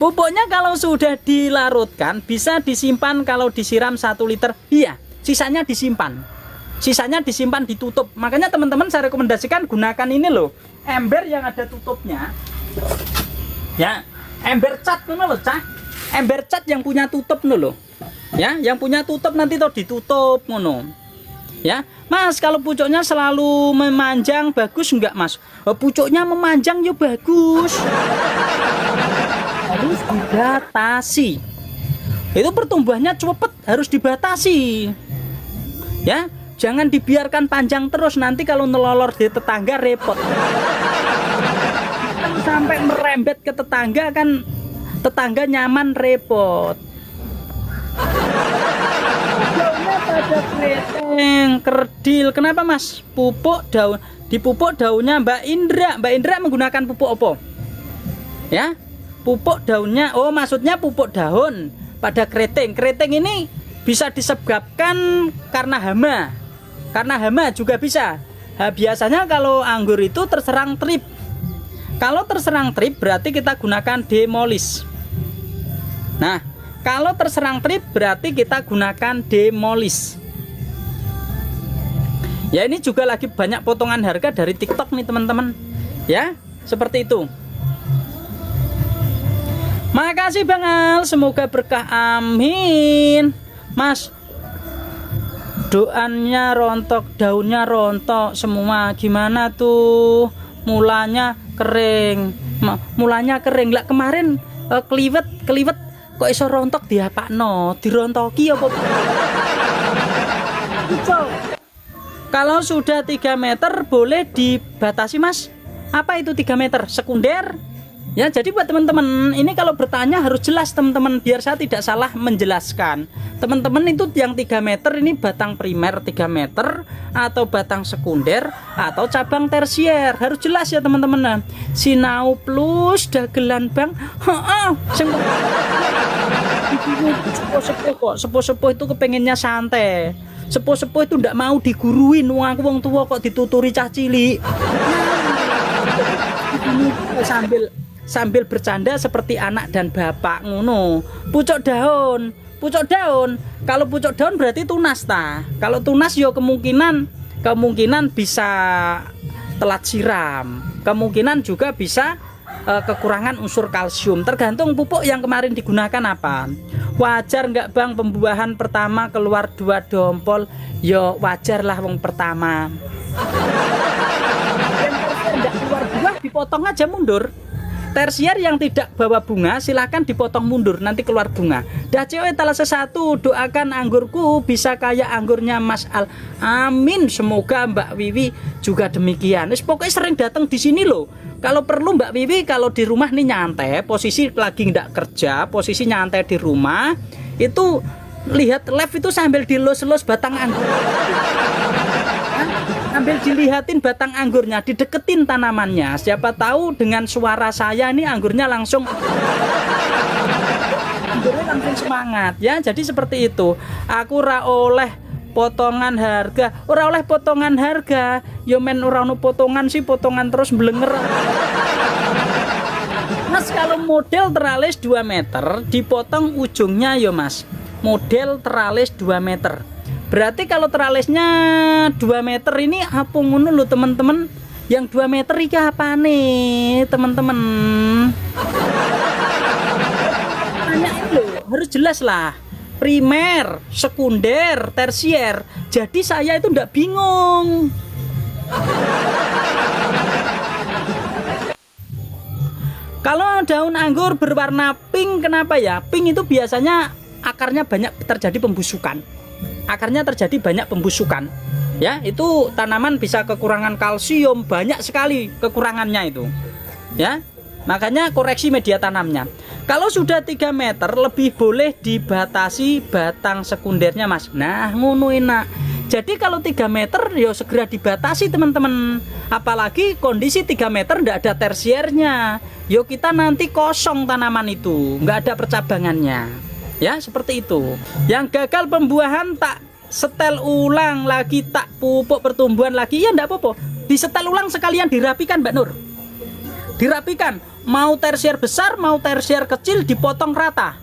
Pupuknya kalau sudah dilarutkan bisa disimpan, kalau disiram 1 liter, iya, sisanya disimpan. Sisanya disimpan ditutup. Makanya teman-teman saya rekomendasikan gunakan ini loh, ember yang ada tutupnya. Ya, ember cat ngono loh, Cah. Ember cat yang punya tutup loh. Ya, yang punya tutup nanti tuh ditutup ngono. Ya, Mas, kalau pucuknya selalu memanjang bagus enggak, Mas? Pucuknya memanjang ya bagus. Harus dibatasi. Itu pertumbuhannya cepet, harus dibatasi. Ya, jangan dibiarkan panjang terus, nanti kalau nelolor di tetangga repot. Sampai merembet ke tetangga kan, tetangga nyaman repot. Daunnya pada kreteng, kerdil. Kenapa, Mas? Pupuk daun, dipupuk daunnya Mbak Indra. Mbak Indra menggunakan pupuk apa? Ya, pupuk daunnya. Oh, maksudnya pupuk daun pada kreteng. Kreteng ini bisa disebabkan karena hama. Karena hama juga bisa. Biasanya kalau anggur itu terserang trip. Kalau terserang trip berarti kita gunakan demolis. Nah, kalau terserang trip berarti kita gunakan demolis. Ya, ini juga lagi banyak potongan harga dari TikTok nih teman-teman. Ya, seperti itu. Makasih Bang Al, semoga berkah, amin. Mas, doannya rontok, daunnya rontok semua, gimana tuh? Mulanya kering, mulanya kering lah. Kemarin keliwet kok iso rontok diapakno, dirontoki apa? Kalau sudah 3 meter boleh dibatasi, Mas. Apa itu 3 meter? Sekunder. Ya, jadi buat teman-teman ini kalau bertanya harus jelas teman-teman, biar saya tidak salah menjelaskan. Teman-teman itu yang 3 meter ini batang primer 3 meter atau batang sekunder atau cabang tersier, harus jelas ya teman-teman. Sinau plus dagelan Bang. Heeh, sepuh-sepuh itu kepengennya santai. Sepuh-sepuh itu ndak mau diguruin, wong tua kok dituturi cah cilik. Sambil bercanda seperti anak dan bapak ngono. Pucuk daun. Kalau pucuk daun berarti tunas ta. Kalau tunas yo kemungkinan bisa telat siram. Kemungkinan juga bisa kekurangan unsur kalsium. Tergantung pupuk yang kemarin digunakan apa. Wajar nggak Bang pembuahan pertama keluar 2 dompol? Yo wajar lah wong pertama. Yang nggak keluar buah dipotong aja mundur. Tersier yang tidak bawa bunga silahkan dipotong mundur, nanti keluar bunga. Dacio etalase 1, doakan anggurku bisa kayak anggurnya Mas Al, amin. Semoga Mbak Wiwi juga demikian. Pokoknya sering datang di sini loh. Kalau perlu Mbak Wiwi kalau di rumah nih nyantai, posisi lagi nggak kerja, posisi nyantai di rumah, itu lihat live itu sambil dilus-lus batang anggur. Ambil dilihatin batang anggurnya, dideketin tanamannya. Siapa tahu dengan suara saya ini anggurnya langsung semangat ya. Jadi seperti itu. Aku ora oleh potongan harga. Ora oleh potongan harga. Yo men ora ono potongan sih, potongan terus blenger. Mas, kalau model teralis 2 meter dipotong ujungnya yo Mas. Model teralis 2 meter. Berarti kalau teralisnya 2 meter ini apa ngono lho teman-teman? Yang 2 meter iki apa nih teman-teman? Tanyain loh, harus jelas lah. Primer, sekunder, tersier. Jadi saya itu ndak bingung. Kalau daun anggur berwarna pink, kenapa ya? Pink itu biasanya akarnya banyak terjadi pembusukan. Akarnya terjadi banyak pembusukan. Ya, itu tanaman bisa kekurangan kalsium, banyak sekali kekurangannya itu. Ya. Makanya koreksi media tanamnya. Kalau sudah 3 meter lebih boleh dibatasi batang sekundernya, Mas. Nah, ngono enak. Jadi kalau 3 meter ya segera dibatasi teman-teman. Apalagi kondisi 3 meter ndak ada tersiernya. Yo kita nanti kosong tanaman itu, nggak ada percabangannya. Ya, seperti itu. Yang gagal pembuahan tak setel ulang lagi, tak pupuk pertumbuhan lagi. Ya enggak apa-apa. Disetel ulang sekalian dirapikan Mbak Nur. dirapikan, mau tersier besar mau tersier kecil dipotong rata.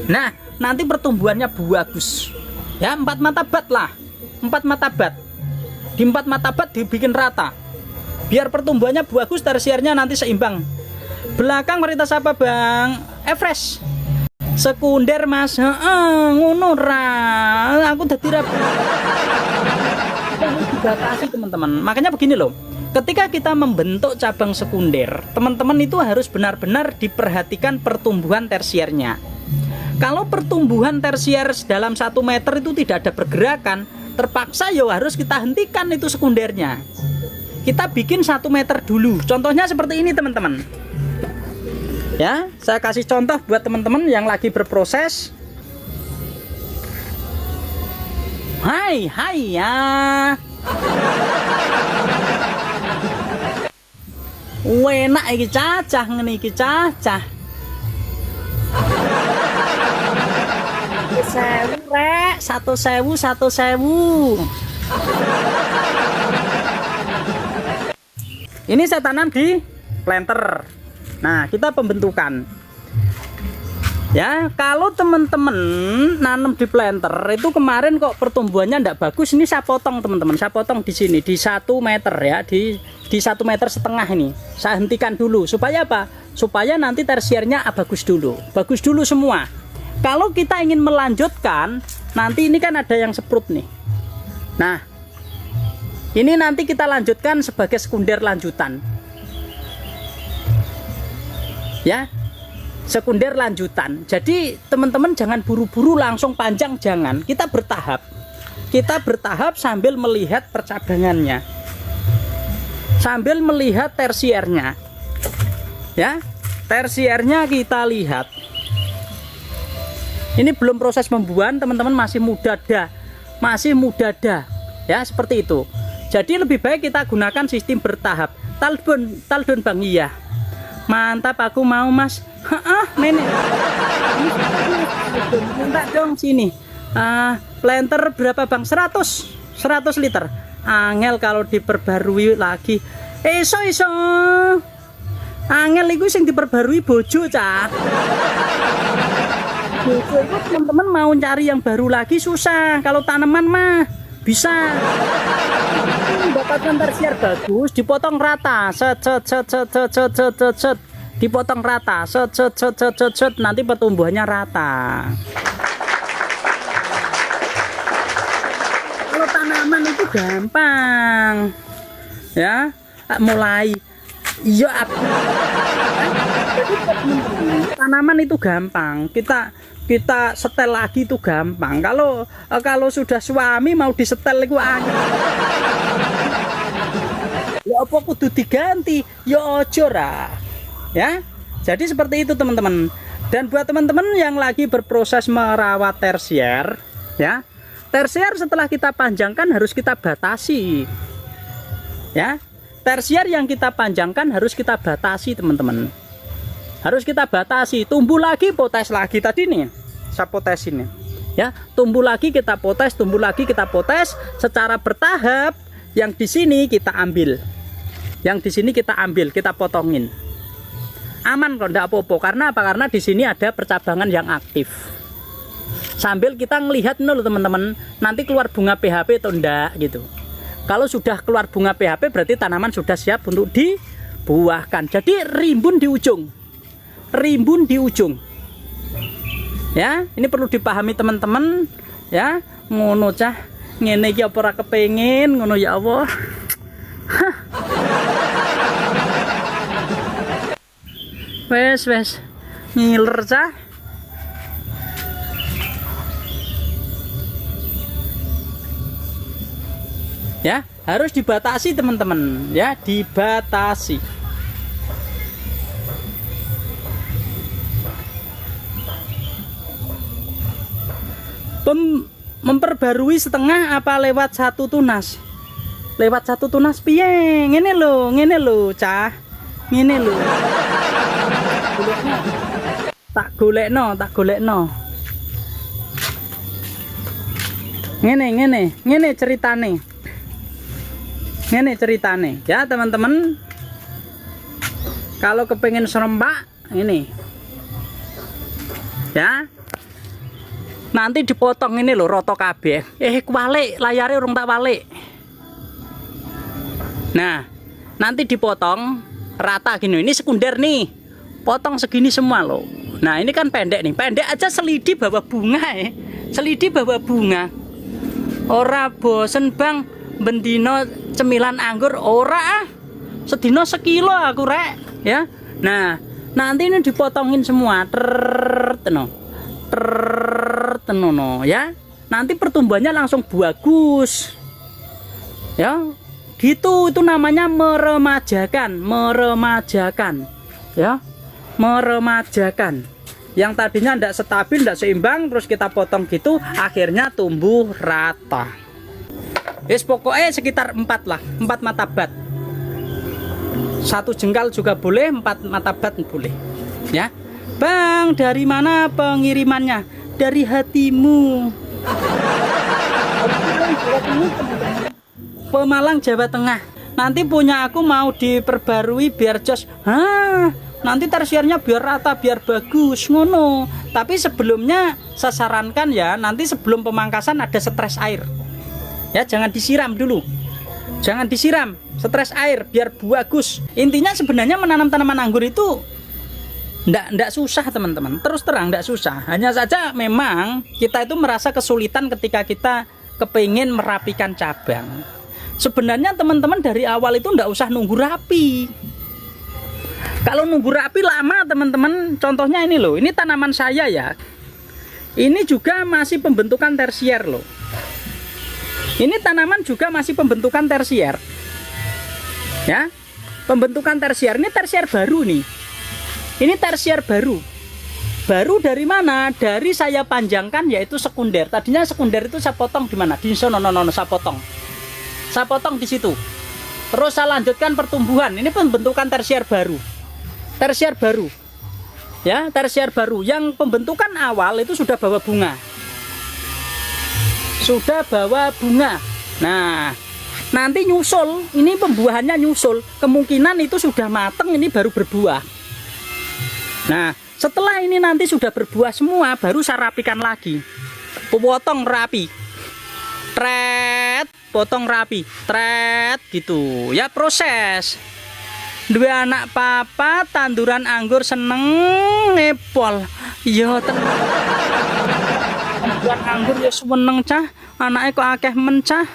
Nah, nanti pertumbuhannya bagus ya. 4 mata bat lah, 4 mata bat, di 4 mata bat dibikin rata biar pertumbuhannya bagus, tersiernya nanti seimbang. Belakang varietas apa Bang? Fresh sekunder Mas. Ngono ra, aku dadi rapi dibatasi teman-teman. Makanya begini loh, ketika kita membentuk cabang sekunder, teman-teman itu harus benar-benar diperhatikan pertumbuhan tersiernya. Kalau pertumbuhan tersier dalam 1 meter itu tidak ada pergerakan, terpaksa ya harus kita hentikan itu sekundernya. Kita bikin 1 meter dulu. Contohnya seperti ini teman-teman. Ya, saya kasih contoh buat teman-teman yang lagi berproses. Hai ya. Enak iki cacah ngene iki cacah. 1.000 rek, 1.000. Ini saya tanam di planter. Nah, kita pembentukan. Ya, kalau teman-teman nanam di planter itu kemarin kok pertumbuhannya enggak bagus, ini saya potong teman-teman. Saya potong di sini di 1 meter ya, di 1,5 meter ini. Saya hentikan dulu supaya apa? Supaya nanti tersiernya bagus dulu. Bagus dulu semua. Kalau kita ingin melanjutkan, nanti ini kan ada yang seprut nih. Nah, ini nanti kita lanjutkan sebagai sekunder lanjutan. Ya, sekunder lanjutan. Jadi teman-teman jangan buru-buru langsung panjang, jangan. Kita bertahap. Kita bertahap sambil melihat percabangannya, sambil melihat tersiernya. Ya, tersiernya kita lihat. Ini belum proses pembuahan teman-teman, masih muda dah, ya seperti itu. Jadi lebih baik kita gunakan sistem bertahap. Taldon Bang, iya mantap, aku mau Mas. Nenek minta dong sini. Planter berapa Bang? 100 liter. Angel kalau diperbarui lagi. Iso angel itu sing diperbarui bojo cah. Bojo itu teman-teman mau cari yang baru lagi susah. Kalau tanaman mah bisa. Mendapatkan tersier bagus, dipotong rata, set, dipotong rata, set, nanti pertumbuhannya rata. Kalau tanaman itu gampang, ya, mulai, iya, tanaman itu gampang, kita setel lagi itu gampang. Kalau sudah suami mau disetel itu angin. Ya apa kudu diganti? Ya ojo ra. Ya. Jadi seperti itu teman-teman. Dan buat teman-teman yang lagi berproses merawat tersier, ya. Tersier setelah kita panjangkan harus kita batasi. Ya. Tersier yang kita panjangkan harus kita batasi teman-teman. Harus kita batasi. Tumbuh lagi, potes lagi tadi nih. Saya potes ini. Ya, tumbuh lagi kita potes, tumbuh lagi kita potes secara bertahap. Yang di sini kita ambil. Yang di sini kita ambil, kita potongin. Aman kok, enggak apa-apa. Karena apa? Karena di sini ada percabangan yang aktif. Sambil kita ngelihat loh teman-teman, nanti keluar bunga PHP atau enggak gitu. Kalau sudah keluar bunga PHP berarti tanaman sudah siap untuk dibuahkan. Jadi rimbun di ujung. Rimbun di ujung. Ya, ini perlu dipahami teman-teman, ya. Ngono cah, ngene iki apa ora kepengin ngono ya Allah. Wes ngiler cah. Ya, harus dibatasi teman-teman, ya, dibatasi. Memperbarui setengah apa lewat 1 tunas? Lewat 1 tunas piye? Ngene lho cah. Ngene lho. Tak golekno. Ngene ceritane. Ya teman-teman. Kalau kepengen serempak ini ya, nanti dipotong ini loh roto kabeh. Kualik layarnya urung tak walik. Nah, nanti dipotong rata gini. Ini sekunder nih, potong segini semua loh. Nah ini kan pendek nih, pendek aja selidi bawa bunga selidi bawa bunga. Ora bosen bang bendino cemilan anggur, ora sedino sekilo aku rek ya. Nah nanti ini dipotongin semua tenono ya, nanti pertumbuhannya langsung bagus ya gitu. Itu namanya meremajakan ya, meremajakan. Yang tadinya tidak stabil, tidak seimbang, terus kita potong gitu, akhirnya tumbuh rata. Pokoknya sekitar 4 lah, 4 mata bat. 1 jengkal juga boleh, 4 mata bat boleh ya. Bang, dari mana pengirimannya? Dari hatimu. Pemalang, Jawa Tengah. Nanti punya aku mau diperbarui biar jos. Nanti tersiernya biar rata, biar bagus ngono. Tapi sebelumnya saya sarankan ya, nanti sebelum pemangkasan ada stres air. Ya, jangan disiram dulu. Jangan disiram, stres air biar bagus. Intinya sebenarnya menanam tanaman anggur itu ndak susah teman-teman. Terus terang ndak susah. Hanya saja memang kita itu merasa kesulitan ketika kita kepingin merapikan cabang. Sebenarnya teman-teman dari awal itu ndak usah nunggu rapi. Kalau nunggu rapi lama teman-teman. Contohnya ini loh, ini tanaman saya ya. Ini juga masih pembentukan tersier loh. Ini tanaman juga masih pembentukan tersier. Ya, pembentukan tersier. Ini tersier baru nih. Ini tersier baru. Baru dari mana? Dari saya panjangkan yaitu sekunder. Tadinya sekunder itu saya potong di mana? Di sono saya potong. Saya potong di situ. Terus saya lanjutkan pertumbuhan. Ini pembentukan tersier baru. Tersier baru. Ya, tersier baru. Yang pembentukan awal itu sudah bawa bunga. Sudah bawa bunga. Nah, nanti nyusul. Ini pembuahannya nyusul. Kemungkinan itu sudah mateng, ini baru berbuah. Nah, setelah ini nanti sudah berbuah semua, baru saya rapikan lagi. Potong rapi. Tret, potong rapi. Tret gitu. Ya, proses. 2 anak papa, tanduran anggur seneng ngepol. Iya, tanduran anggur ya seneng cah. Anaknya kok akeh mencah.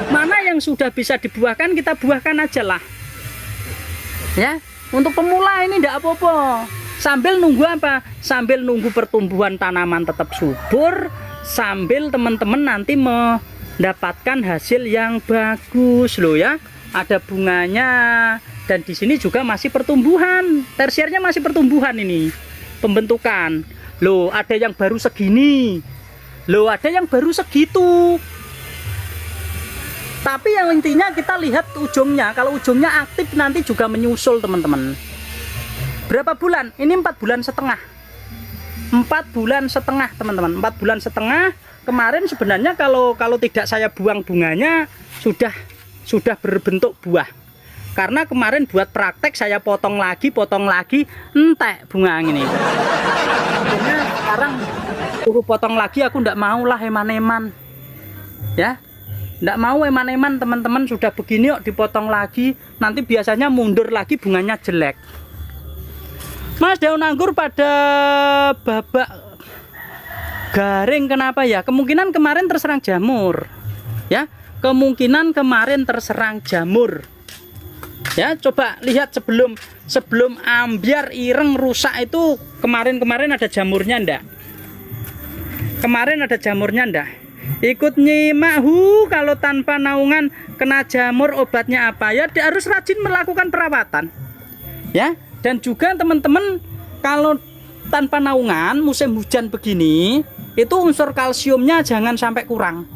Mana yang sudah bisa dibuahkan, kita buahkan aja lah. Ya, untuk pemula ini tidak apa-apa. Sambil nunggu apa? Sambil nunggu pertumbuhan tanaman tetap subur, sambil teman-teman nanti mendapatkan hasil yang bagus loh ya. Ada bunganya dan di sini juga masih pertumbuhan. Tersiernya masih pertumbuhan ini. Pembentukan. Loh, ada yang baru segini. Loh, ada yang baru segitu. Tapi yang intinya kita lihat ujungnya. Kalau ujungnya aktif nanti juga menyusul teman-teman. Berapa bulan? Ini 4 bulan setengah. 4 bulan setengah teman-teman. 4 bulan setengah. Kemarin sebenarnya kalau tidak saya buang bunganya sudah berbentuk buah. Karena kemarin buat praktek saya potong lagi, entek bunga ini. Akhirnya sekarang suruh potong lagi, aku ndak mau lah eman-eman. Ya. Nggak mau eman-eman teman-teman, sudah begini yuk dipotong lagi, nanti biasanya mundur lagi bunganya jelek. Mas, daun anggur pada babak garing kenapa ya? Kemungkinan kemarin terserang jamur ya, kemungkinan kemarin terserang jamur ya. Coba lihat sebelum ambiar ireng rusak itu kemarin ada jamurnya ndak? Kemarin ada jamurnya ndak? Ikut nyimak kalau tanpa naungan kena jamur obatnya apa ya, harus rajin melakukan perawatan ya. Dan juga teman-teman kalau tanpa naungan musim hujan begini itu unsur kalsiumnya jangan sampai kurang